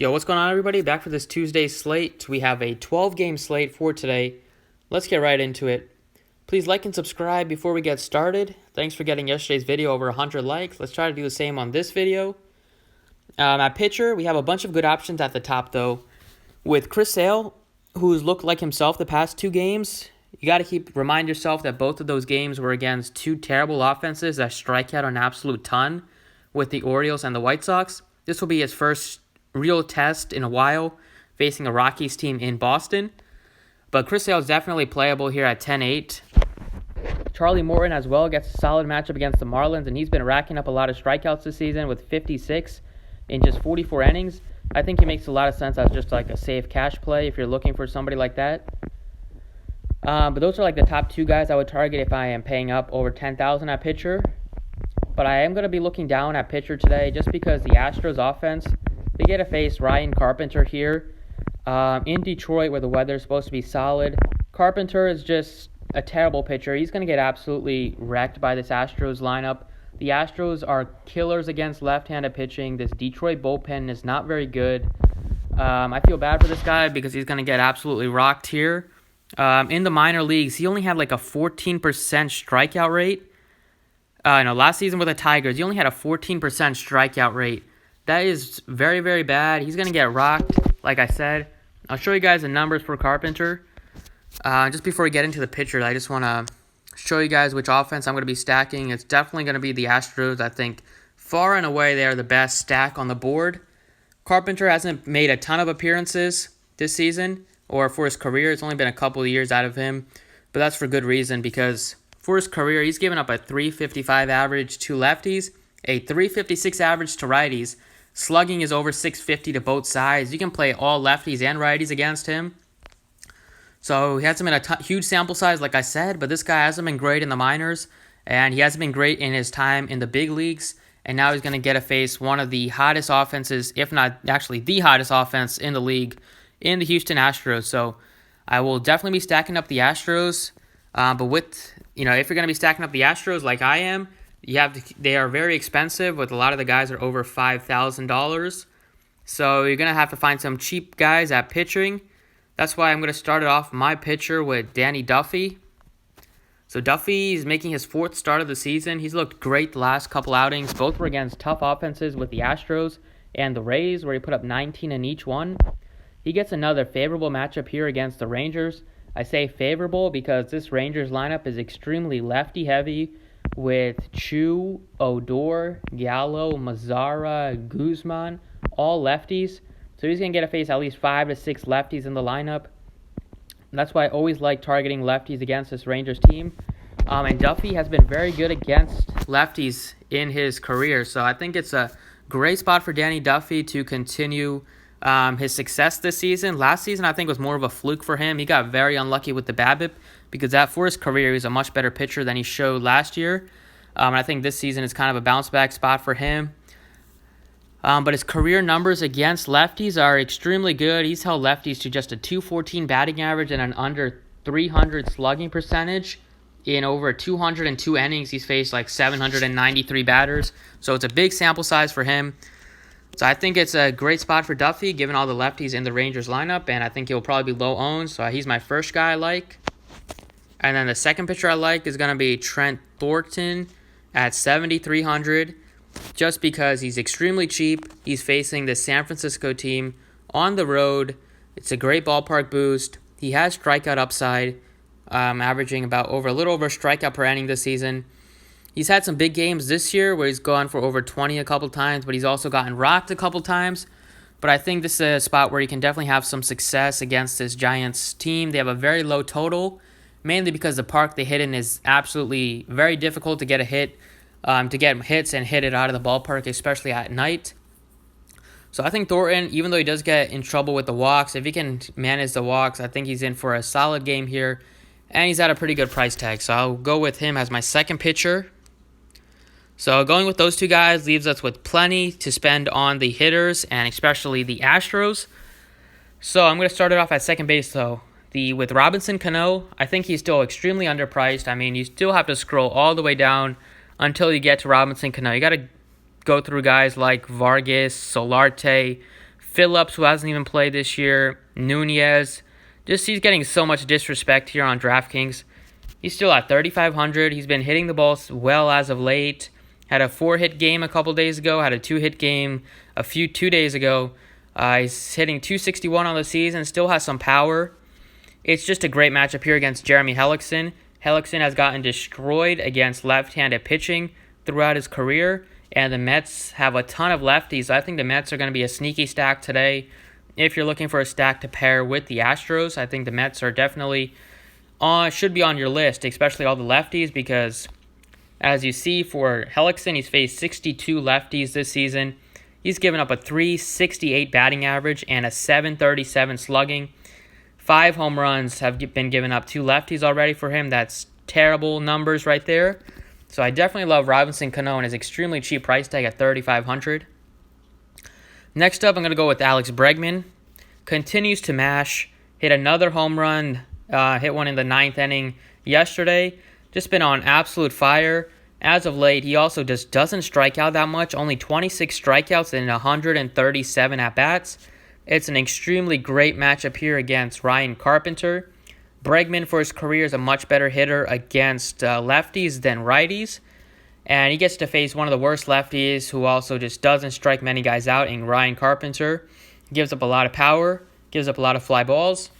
Yo, what's going on, everybody? Back for this Tuesday slate. We have a 12-game slate for today. Let's get right into it. Please like and subscribe before we get started. Thanks for getting yesterday's video over 100 likes. Let's try to do the same on this video. At pitcher, we have a bunch of good options at the top, though. With Chris Sale, who's looked like himself the past two games, you got to remind yourself that both of those games were against two terrible offenses that strike out an absolute ton with the Orioles and the White Sox. This will be his first real test in a while, facing a Rockies team in Boston. But Chris Sale is definitely playable here at 10-8. Charlie Morton as well gets a solid matchup against the Marlins, and he's been racking up a lot of strikeouts this season with 56 in just 44 innings. I think he makes a lot of sense as just like a safe cash play if you're looking for somebody like that. But those are like the top two guys I would target if I am paying up over $10,000 at pitcher. But I am going to be looking down at pitcher today just because the Astros offense, they get to face Ryan Carpenter here in Detroit where the weather is supposed to be solid. Carpenter is just a terrible pitcher. He's going to get absolutely wrecked by this Astros lineup. The Astros are killers against left-handed pitching. This Detroit bullpen is not very good. I feel bad for this guy because he's going to get absolutely rocked here. In the minor leagues, he only had like a 14% strikeout rate. Last season with the Tigers, he only had a 14% strikeout rate. That is very, very bad. He's going to get rocked, like I said. I'll show you guys the numbers for Carpenter. Just before we get into the pitcher, I just want to show you guys which offense I'm going to be stacking. It's definitely going to be the Astros. I think far and away they are the best stack on the board. Carpenter hasn't made a ton of appearances this season, or for his career. It's only been a couple of years out of him, but that's for good reason because for his career, he's given up a .355 average to lefties, a .356 average to righties. Slugging is over .650 to both sides. You can play all lefties and righties against him. So he hasn't been a huge sample size, like I said, but this guy hasn't been great in the minors, and he hasn't been great in his time in the big leagues, and now he's going to get to face one of the hottest offenses, if not actually the hottest offense in the league, in the Houston Astros. So I will definitely be stacking up the Astros, but if you're going to be stacking up the Astros like I am, they are very expensive. With a lot of the guys are over $5,000, so you're going to have to find some cheap guys at pitching. That's why I'm going to start it off my pitcher with Danny Duffy. So Duffy is making his fourth start of the season. He's looked great the last couple outings. Both were against tough offenses with the Astros and the Rays, where he put up 19 in each one. He gets another favorable matchup here against the Rangers. I say favorable because this Rangers lineup is extremely lefty-heavy with Chu, Odor, Gallo, Mazzara, Guzman, all lefties. So he's going to get to face at least 5 to 6 lefties in the lineup. That's why I always like targeting lefties against this Rangers team. And Duffy has been very good against lefties in his career. So I think it's a great spot for Danny Duffy to continue his success this season. Last season, I think, was more of a fluke for him. He got very unlucky with the BABIP because for his career, he's a much better pitcher than he showed last year. And I think this season is kind of a bounce-back spot for him. But his career numbers against lefties are extremely good. He's held lefties to just a .214 batting average and an under .300 slugging percentage. In over 202 innings, he's faced like 793 batters. So it's a big sample size for him. So I think it's a great spot for Duffy, given all the lefties in the Rangers lineup, and I think he'll probably be low owned, so he's my first guy I like. And then the second pitcher I like is going to be Trent Thornton at 7,300, just because he's extremely cheap. He's facing the San Francisco team on the road. It's a great ballpark boost. He has strikeout upside, averaging about a little over strikeout per inning this season. He's had some big games this year where he's gone for over 20 a couple times, but he's also gotten rocked a couple times. But I think this is a spot where he can definitely have some success against this Giants team. They have a very low total, mainly because the park they hit in is absolutely very difficult to get a hit, to get hits and hit it out of the ballpark, especially at night. So I think Thornton, even though he does get in trouble with the walks, if he can manage the walks, I think he's in for a solid game here. And he's at a pretty good price tag, so I'll go with him as my second pitcher. So going with those two guys leaves us with plenty to spend on the hitters, and especially the Astros. So I'm going to start it off at second base, though. With Robinson Canó, I think he's still extremely underpriced. I mean, you still have to scroll all the way down until you get to Robinson Canó. You got to go through guys like Vargas, Solarte, Phillips, who hasn't even played this year. Nunez. Just he's getting so much disrespect here on DraftKings. He's still at 3,500. He's been hitting the ball well as of late. Had a 4-hit game a couple days ago. Had a 2-hit game 2 days ago. He's hitting 261 on the season. Still has some power. It's just a great matchup here against Jeremy Hellickson. Hellickson has gotten destroyed against left-handed pitching throughout his career. And the Mets have a ton of lefties. I think the Mets are going to be a sneaky stack today. If you're looking for a stack to pair with the Astros, I think the Mets are definitely should be on your list, especially all the lefties, because as you see for Hellickson, he's faced 62 lefties this season. He's given up a 368 batting average and a 737 slugging. 5 home runs have been given up to lefties already for him. That's terrible numbers right there. So I definitely love Robinson Canó and his extremely cheap price tag at 3,500. Next up, I'm going to go with Alex Bregman. Continues to mash. Hit another home run. Hit one in the 9th inning yesterday. Just been on absolute fire. As of late, he also just doesn't strike out that much. Only 26 strikeouts in 137 at-bats. It's an extremely great matchup here against Ryan Carpenter. Bregman, for his career, is a much better hitter against lefties than righties. And he gets to face one of the worst lefties who also just doesn't strike many guys out in Ryan Carpenter. Gives up a lot of power, gives up a lot of fly balls.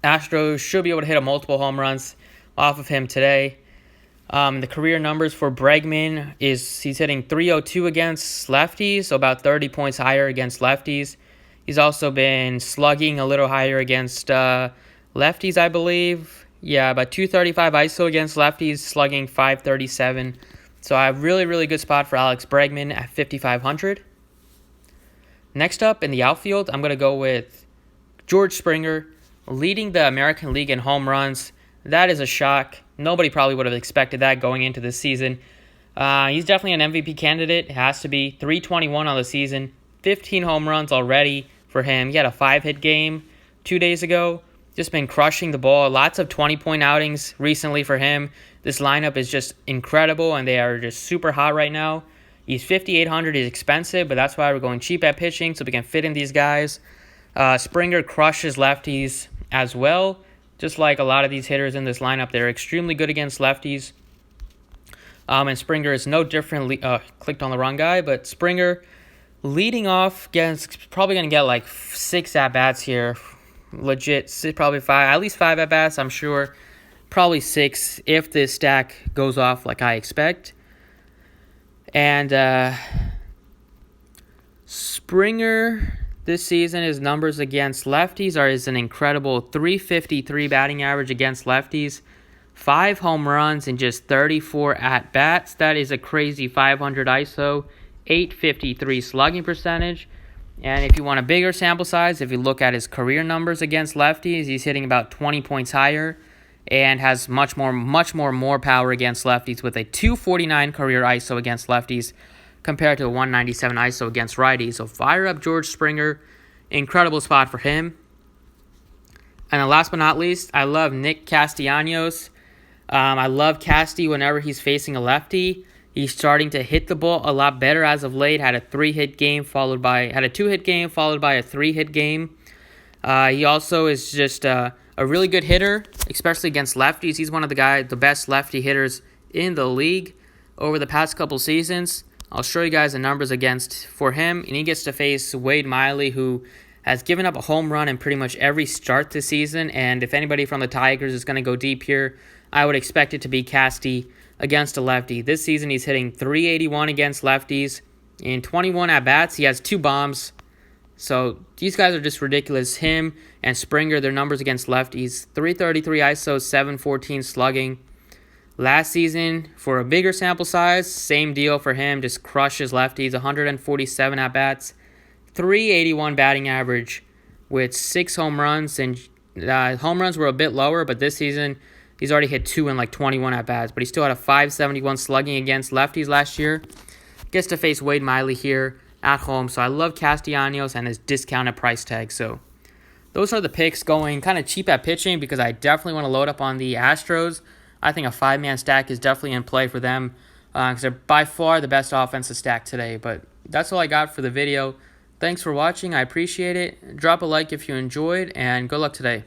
Astros should be able to hit multiple home runs off of him today. The career numbers for Bregman is he's hitting 302 against lefties, so about 30 points higher against lefties. He's also been slugging a little higher against lefties, I believe. Yeah, about 235 ISO against lefties, slugging 537. So a really, really good spot for Alex Bregman at 5,500. Next up in the outfield, I'm going to go with George Springer, leading the American League in home runs. That is a shock. Nobody probably would have expected that going into this season. He's definitely an MVP candidate. It has to be. 321 on the season. 15 home runs already for him. He had a 5-hit game 2 days ago. Just been crushing the ball. Lots of 20-point outings recently for him. This lineup is just incredible, and they are just super hot right now. He's 5,800. He's expensive, but that's why we're going cheap at pitching, so we can fit in these guys. Springer crushes lefties as well. Just like a lot of these hitters in this lineup, they're extremely good against lefties. And Springer is no different. Clicked on the wrong guy, but Springer leading off against probably going to get like 6 at-bats here. Legit, probably 5, at least 5 at-bats, I'm sure. Probably 6 if this stack goes off like I expect. And Springer this season, his numbers against lefties is an incredible 353 batting average against lefties. 5 home runs in just 34 at-bats. That is a crazy 500 ISO, 853 slugging percentage. And if you want a bigger sample size, if you look at his career numbers against lefties, he's hitting about 20 points higher and has much more power against lefties with a 249 career ISO against lefties compared to a 197 ISO against righties. So fire up George Springer. Incredible spot for him. And then last but not least, I love Nick Castellanos. I love Casty whenever he's facing a lefty. He's starting to hit the ball a lot better as of late. Had a 2-hit game followed by a 3-hit game. He also is just a really good hitter, especially against lefties. He's one of the best lefty hitters in the league over the past couple seasons. I'll show you guys the numbers for him, and he gets to face Wade Miley, who has given up a home run in pretty much every start this season. And if anybody from the Tigers is going to go deep here, I would expect it to be Casty against a lefty. This season, he's hitting 381 against lefties. In 21 at-bats, he has 2 bombs. So these guys are just ridiculous. Him and Springer, their numbers against lefties, 333 ISO, 714 slugging. Last season, for a bigger sample size, same deal for him. Just crushes lefties, 147 at-bats, 381 batting average with 6 home runs. And home runs were a bit lower, but this season, he's already hit 2 in like 21 at-bats. But he still had a 571 slugging against lefties last year. Gets to face Wade Miley here at home. So I love Castellanos and his discounted price tag. So those are the picks going kind of cheap at pitching because I definitely want to load up on the Astros. I think a 5-man stack is definitely in play for them because they're by far the best offensive stack today. But that's all I got for the video. Thanks for watching. I appreciate it. Drop a like if you enjoyed, and good luck today.